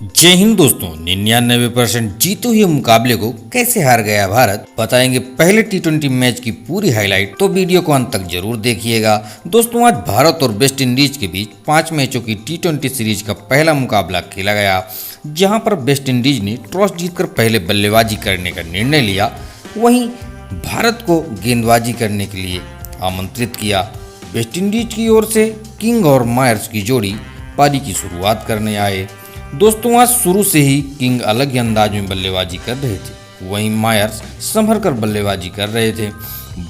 जय हिंद दोस्तों। 99% जीते हुए मुकाबले को कैसे हार गया भारत, बताएंगे पहले टी20 मैच की पूरी हाईलाइट, तो वीडियो को अंत तक जरूर देखिएगा। दोस्तों, आज भारत और वेस्ट इंडीज के बीच 5 मैचों की टी20 सीरीज का पहला मुकाबला खेला गया, जहां पर वेस्ट इंडीज ने टॉस जीतकर पहले बल्लेबाजी करने का निर्णय लिया। वहीं भारत को गेंदबाजी करने के लिए आमंत्रित किया। वेस्ट इंडीज की ओर से किंग और मायर्स की जोड़ी पारी की शुरुआत करने आए। दोस्तों, आज शुरू से ही किंग अलग ही अंदाज में बल्लेबाजी कर रहे थे, वहीं मायर्स संभल कर बल्लेबाजी कर रहे थे।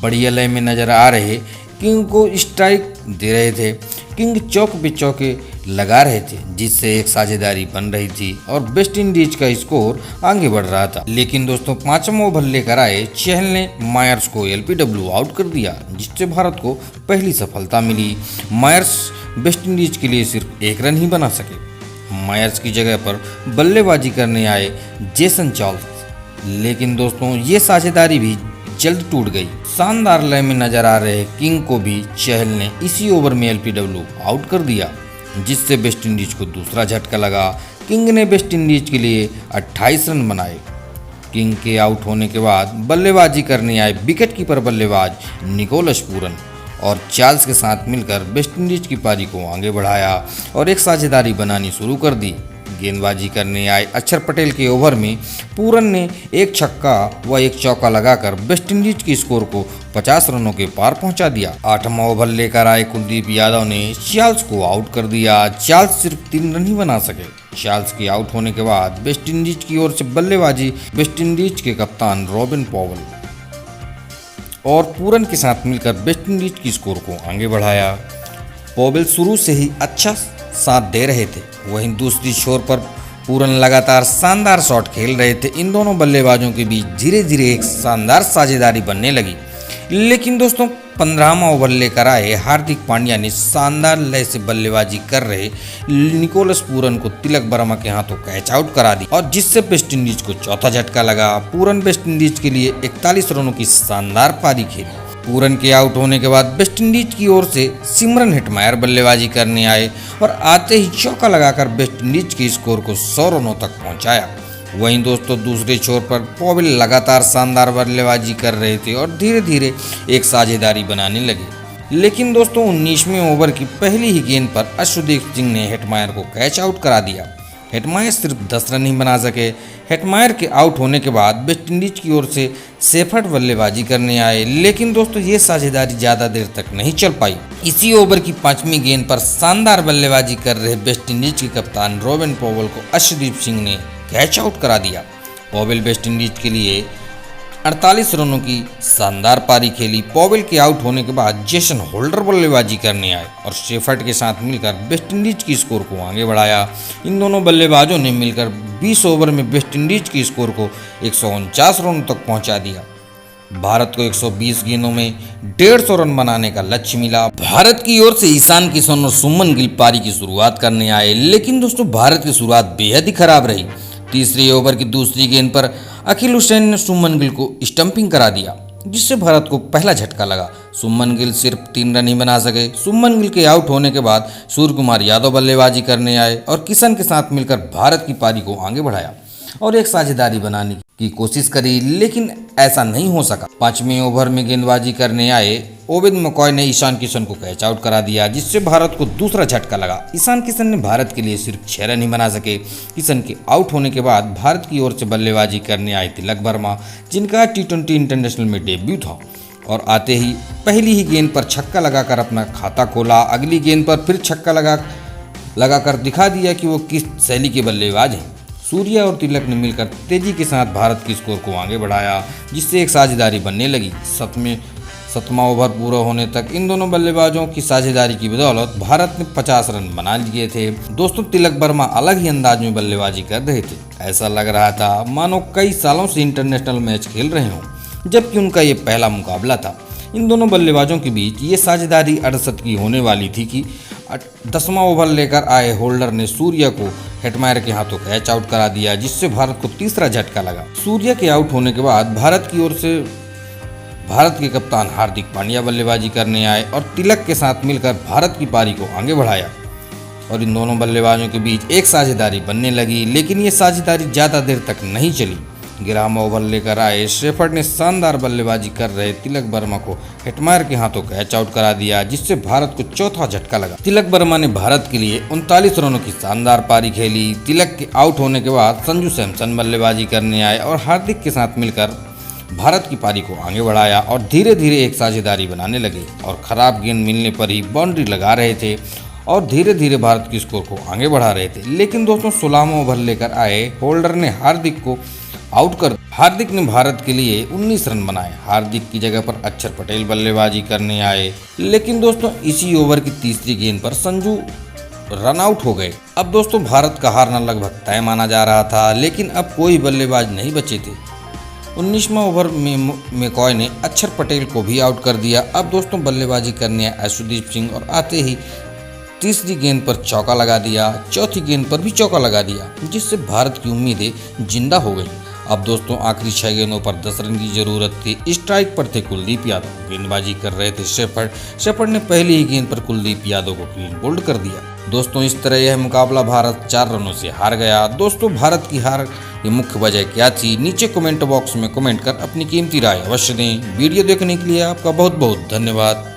बढ़िया लय में नजर आ रहे किंग को स्ट्राइक दे रहे थे। किंग चौक पे चौके लगा रहे थे, जिससे एक साझेदारी बन रही थी और वेस्ट इंडीज का स्कोर आगे बढ़ रहा था। लेकिन दोस्तों, 5वां ओवर लेकर आए चहल ने मायर्स को एलपीडब्ल्यू आउट कर दिया, जिससे भारत को पहली सफलता मिली। मायर्स वेस्ट इंडीज के लिए सिर्फ एक रन ही बना सके। मायर्स की जगह पर बल्लेबाजी करने आए जेसन चार्ल्स, लेकिन दोस्तों ये साझेदारी भी जल्द टूट गई। शानदार लय में नजर आ रहे किंग को भी चहल ने इसी ओवर में एलपीडब्ल्यू आउट कर दिया, जिससे वेस्ट इंडीज को दूसरा झटका लगा। किंग ने वेस्ट इंडीज के लिए 28 रन बनाए। किंग के आउट होने के बाद बल्लेबाजी करने आए विकेटकीपर बल्लेबाज निकोलस पूरन और चार्ल्स के साथ मिलकर वेस्ट इंडीज की पारी को आगे बढ़ाया और एक साझेदारी बनानी शुरू कर दी। गेंदबाजी करने आए अक्षर पटेल के ओवर में पूरन ने एक छक्का व एक चौका लगाकर वेस्ट इंडीज के स्कोर को 50 रनों के पार पहुंचा दिया। 8वां ओवर लेकर आए कुलदीप यादव ने चार्ल्स को आउट कर दिया। चार्ल्स सिर्फ 3 रन ही बना सके। चार्ल्स के आउट होने के बाद वेस्ट इंडीज की ओर से बल्लेबाजी वेस्ट इंडीज के कप्तान रॉबिन पॉवेल और पूरन के साथ मिलकर वेस्ट इंडीज की स्कोर को आगे बढ़ाया। पॉवेल शुरू से ही अच्छा साथ दे रहे थे, वहीं दूसरी छोर पर पूरन लगातार शानदार शॉट खेल रहे थे। इन दोनों बल्लेबाजों के बीच धीरे धीरे एक शानदार साझेदारी बनने लगी। लेकिन दोस्तों, 15वां ओवर लेकर आए हार्दिक पांड्या ने शानदार लय से बल्लेबाजी कर रहे निकोलस पूरन को तिलक वर्मा के हाथों कैच आउट करा दी, और जिससे वेस्ट इंडीज को चौथा झटका लगा। पूरन वेस्ट इंडीज के लिए 41 रनों की शानदार पारी खेली। पूरन के आउट होने के बाद वेस्ट इंडीज की ओर से सिमरन हेटमायर बल्लेबाजी करने आए और आते ही चौका लगाकर वेस्ट इंडीज के स्कोर को 100 रनों तक पहुंचाया। वहीं दोस्तों, दूसरे छोर पर पॉवेल लगातार शानदार बल्लेबाजी कर रहे थे और धीरे धीरे एक साझेदारी बनाने लगे। लेकिन दोस्तों, 19वें ओवर की पहली ही गेंद पर अर्शदीप सिंह ने हेटमायर को कैच आउट करा दिया। हेटमायर सिर्फ 10 रन ही बना सके। हेटमायर के आउट होने के बाद वेस्ट इंडीज की ओर से शेफर्ड बल्लेबाजी करने आए, लेकिन दोस्तों ये साझेदारी ज़्यादा देर तक नहीं चल पाई। इसी ओवर की 5वीं गेंद पर शानदार बल्लेबाजी कर रहे वेस्ट इंडीज के कप्तान रॉबिन पॉवेल को अर्शदीप सिंह ने कैच आउट करा दिया। पॉवेल वेस्ट इंडीज के लिए 48 रनों की शानदार पारी खेली। पॉवेल के आउट होने के बाद जेसन होल्डर बल्लेबाजी करने आए और शेफर्ड के साथ मिलकर वेस्ट इंडीज की स्कोर को आगे बढ़ाया। इन दोनों बल्लेबाजों ने मिलकर 20 ओवर में वेस्ट इंडीज की स्कोर को 149 रनों तक पहुंचा दिया। भारत को 120 गेंदों में 150 रन बनाने का लक्ष्य मिला। भारत की ओर से ईशान किशन और सुमन गिल पारी की शुरुआत करने आए, लेकिन दोस्तों भारत की शुरुआत बेहद ही खराब रही। तीसरे ओवर की दूसरी गेंद पर अखिल हुसैन ने सुमन गिल को स्टंपिंग करा दिया, जिससे भारत को पहला झटका लगा। सुमन गिल सिर्फ 3 रन ही बना सके। सुमन गिल के आउट होने के बाद सूर्य कुमार यादव बल्लेबाजी करने आए और किशन के साथ मिलकर भारत की पारी को आगे बढ़ाया और एक साझेदारी बनाने की कोशिश करी, लेकिन ऐसा नहीं हो सका। 5वें ओवर में गेंदबाजी करने आए ओवेद मकॉय ने ईशान किशन को कैच आउट करा दिया, जिससे भारत को दूसरा झटका लगा। ईशान किशन ने भारत के लिए सिर्फ 6 रन ही बना सके। किशन के आउट होने के बाद भारत की ओर से बल्लेबाजी करने आए तिलक वर्मा, जिनका टी20 इंटरनेशनल में डेब्यू था, और आते ही पहली ही गेंद पर छक्का लगाकर अपना खाता खोला। अगली गेंद पर फिर छक्का लगाकर दिखा दिया कि वो किस शैली के बल्लेबाज हैं। सूर्या और तिलक ने मिलकर तेजी के साथ भारत की स्कोर को आगे बढ़ाया, जिससे एक साझेदारी बनने लगी। 7वां ओवर पूरा होने तक इन दोनों बल्लेबाजों की साझेदारी की बदौलत भारत ने 50 रन बना लिए थे। दोस्तों, तिलक वर्मा अलग ही अंदाज में बल्लेबाजी कर रहे थे। ऐसा लग रहा था मानो कई सालों से इंटरनेशनल मैच खेल रहे हों, जबकि उनका ये पहला मुकाबला था। इन दोनों बल्लेबाजों के बीच ये साझेदारी 68 की होने वाली थी कि 10वां ओवर लेकर आए होल्डर ने सूर्या को हेटमायर के हाथों कैच आउट करा दिया, जिससे भारत को तीसरा झटका लगा। सूर्या के आउट होने के बाद भारत की ओर से भारत के कप्तान हार्दिक पांड्या बल्लेबाजी करने आए और तिलक के साथ मिलकर भारत की पारी को आगे बढ़ाया। और इन दोनों बल्लेबाजों के बीच एक साझेदारी बनने लगी, लेकिन ये साझेदारी ज़्यादा देर तक नहीं चली। 11वां ओवर लेकर आए शेफर्ड ने शानदार बल्लेबाजी कर रहे तिलक वर्मा को हेटमायर के हाथों कैच आउट करा दिया, जिससे भारत को चौथा झटका लगा। तिलक वर्मा ने भारत के लिए 39 रनों की शानदार पारी खेली। तिलक के आउट होने के बाद संजू सैमसन बल्लेबाजी करने आए और हार्दिक के साथ मिलकर भारत की पारी को आगे बढ़ाया और धीरे धीरे एक साझेदारी बनाने लगे और खराब गेंद मिलने पर ही बाउंड्री लगा रहे थे और धीरे धीरे भारत की स्कोर को आगे बढ़ा रहे थे। लेकिन दोस्तों 16वां ओवर लेकर आए होल्डर ने हार्दिक को आउट कर हार्दिक ने भारत के लिए 19 रन बनाए। हार्दिक की जगह पर अक्षर पटेल बल्लेबाजी करने आए, लेकिन दोस्तों इसी ओवर की तीसरी गेंद पर संजू रन आउट हो गए। अब दोस्तों भारत का हारना लगभग तय माना जा रहा था, लेकिन अब कोई बल्लेबाज नहीं बचे थे। 19वां ओवर में मैकॉय ने अक्षर पटेल को भी आउट कर दिया। अब दोस्तों बल्लेबाजी करने आए अर्शदीप सिंह और आते ही तीसरी गेंद पर चौका लगा दिया, चौथी गेंद पर भी चौका लगा दिया, जिससे भारत की उम्मीदें जिंदा हो गई। अब दोस्तों आखिरी 6 गेंदों पर 10 रन की जरूरत थी। स्ट्राइक पर थे कुलदीप यादव, गेंदबाजी कर रहे थे शेफर्ड ने पहली ही गेंद पर कुलदीप यादव को क्लीन बोल्ड कर दिया। दोस्तों इस तरह यह मुकाबला भारत 4 रनों से हार गया। दोस्तों भारत की हार की मुख्य वजह क्या थी, नीचे कमेंट बॉक्स में कमेंट कर अपनी कीमती राय अवश्य दें। वीडियो देखने के लिए आपका बहुत बहुत धन्यवाद।